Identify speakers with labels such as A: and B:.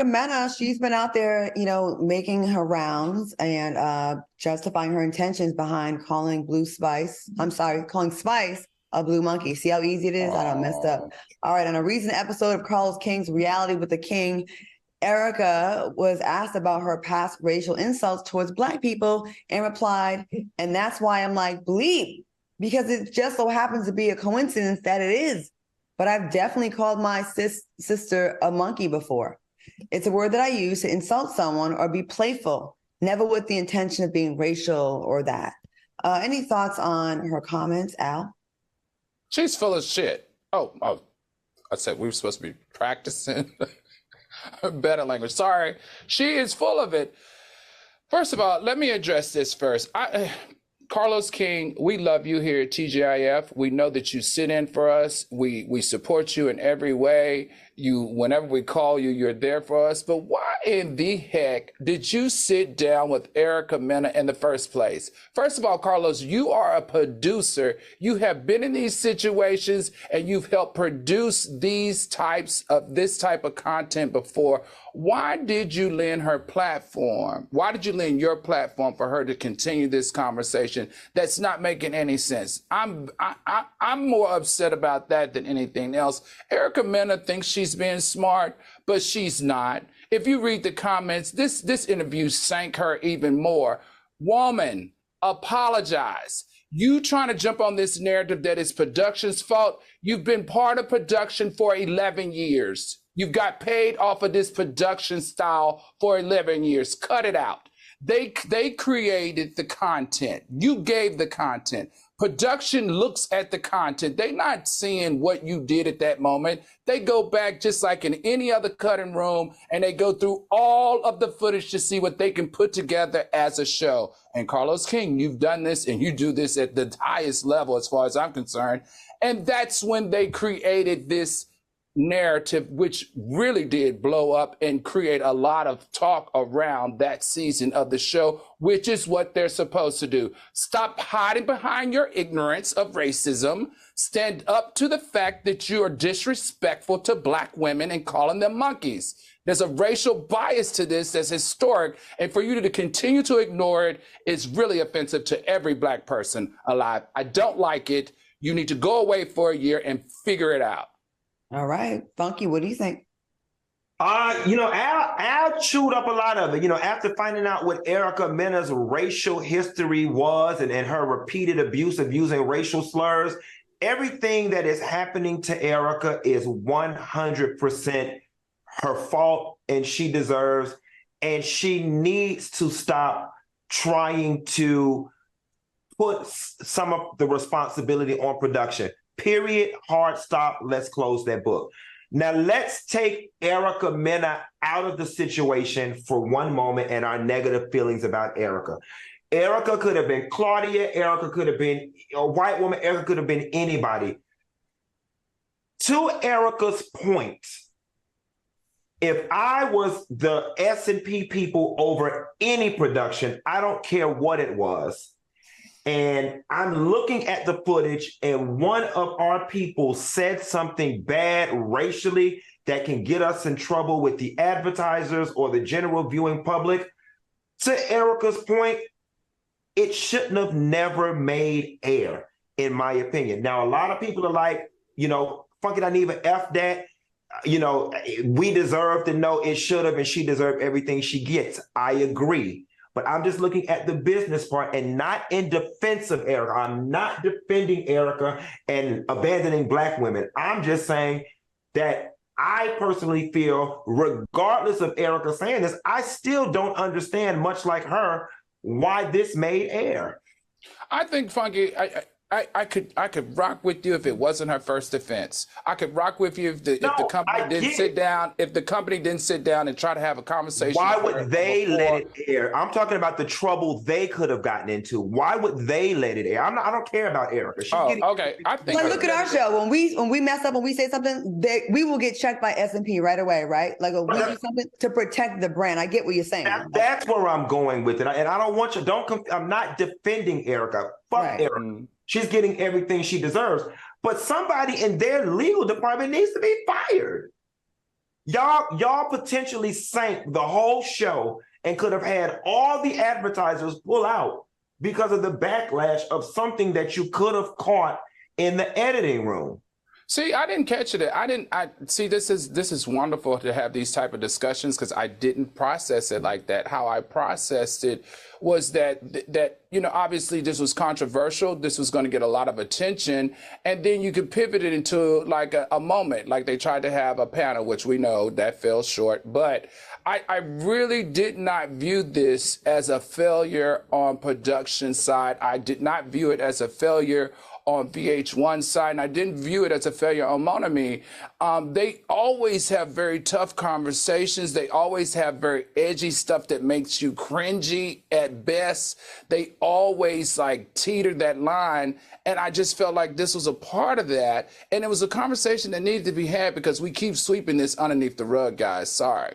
A: Mena, she's been out there, making her rounds and justifying her intentions behind calling calling Spice a blue monkey. See how easy it is? I done messed up. All right, on a recent episode of Carlos King's Reality with the King, Erica was asked about her past racial insults towards Black people and replied, and that's why I'm like, bleep, because it just so happens to be a coincidence that it is. But I've definitely called my sister a monkey before. It's a word that I use to insult someone or be playful, never with the intention of being racial or that. Any thoughts on her comments, Al?
B: She's full of shit. Oh, I said we were supposed to be practicing better language. Sorry. She is full of it. First of all, let me address this first. Carlos King, we love you here at TGIF. We know that you sit in for us. We support you in every way. Whenever we call you, you're there for us. But why in the heck did you sit down with Erica Mena in the first place? First of all, Carlos, you are a producer. You have been in these situations and you've helped produce this type of content before. Why did you lend her platform? Why did you lend your platform for her to continue this conversation? That's not making any sense. I'm more upset about that than anything else. Erica Mena thinks she's being smart, but she's not. If you read the comments, this interview sank her even more. Woman, apologize. You trying to jump on this narrative that it's production's fault. You've been part of production for 11 years. You've got paid off of this production style for 11 years. Cut it out. They created the content. You gave the content. Production looks at the content. They're not seeing what you did at that moment. They go back just like in any other cutting room and they go through all of the footage to see what they can put together as a show. And Carlos King, you've done this and you do this at the highest level as far as I'm concerned. And that's when they created this narrative, which really did blow up and create a lot of talk around that season of the show, which is what they're supposed to do. Stop hiding behind your ignorance of racism. Stand up to the fact that you are disrespectful to Black women and calling them monkeys. There's a racial bias to this that's historic, and for you to continue to ignore it is really offensive to every Black person alive. I don't like it. You need to go away for a year and figure it out.
A: All right. Funky, what do you think?
C: Al chewed up a lot of it. After finding out what Erica Mena's racial history was and her repeated abuse of using racial slurs, everything that is happening to Erica is 100% her fault, and she deserves, and she needs to stop trying to put some of the responsibility on production. Period. Hard stop. Let's close that book. Now let's take Erica Mena out of the situation for one moment and our negative feelings about Erica. Erica could have been Claudia. Erica could have been a white woman. Erica could have been anybody. To Erica's point, if I was the S&P people over any production, I don't care what it was, and I'm looking at the footage and one of our people said something bad racially that can get us in trouble with the advertisers or the general viewing public, to Erica's point, it shouldn't have never made air, in my opinion. Now, a lot of people are like, Funky Dineva, F that. We deserve to know it should have, and she deserved everything she gets. I agree. But I'm just looking at the business part and not in defense of Erica. I'm not defending Erica and abandoning Black women. I'm just saying that I personally feel, regardless of Erica saying this, I still don't understand, much like her, why this made air.
B: I think, Funky, I could rock with you if it wasn't her first offense. I could rock with you if the company didn't sit down. If the company didn't sit down and try to have a conversation.
C: Why would they let it air? I'm talking about the trouble they could have gotten into. Why would they let it air? I don't care about Erica.
B: Okay. I think.
A: Look at our show. When we mess up, when we say something, we will get checked by S&P right away, right? Like we do something to protect the brand. I get what you're saying.
C: That's where I'm going with it, and I don't want you. I'm not defending Erica. Fuck Erica. She's getting everything she deserves. But somebody in their legal department needs to be fired. Y'all potentially sank the whole show and could have had all the advertisers pull out because of the backlash of something that you could have caught in the editing room.
B: See, I didn't catch it. I see. This is wonderful to have these type of discussions because I didn't process it like that. How I processed it was that obviously this was controversial. This was going to get a lot of attention, and then you could pivot it into like a moment, like they tried to have a panel, which we know that fell short. But I really did not view this as a failure on production side. I did not view it as a failure on VH1 side, and I didn't view it as a failure on Monami. They always have very tough conversations. They always have very edgy stuff that makes you cringy at best. They always like teeter that line, and I just felt like this was a part of that, and it was a conversation that needed to be had because we keep sweeping this underneath the rug, guys. Sorry.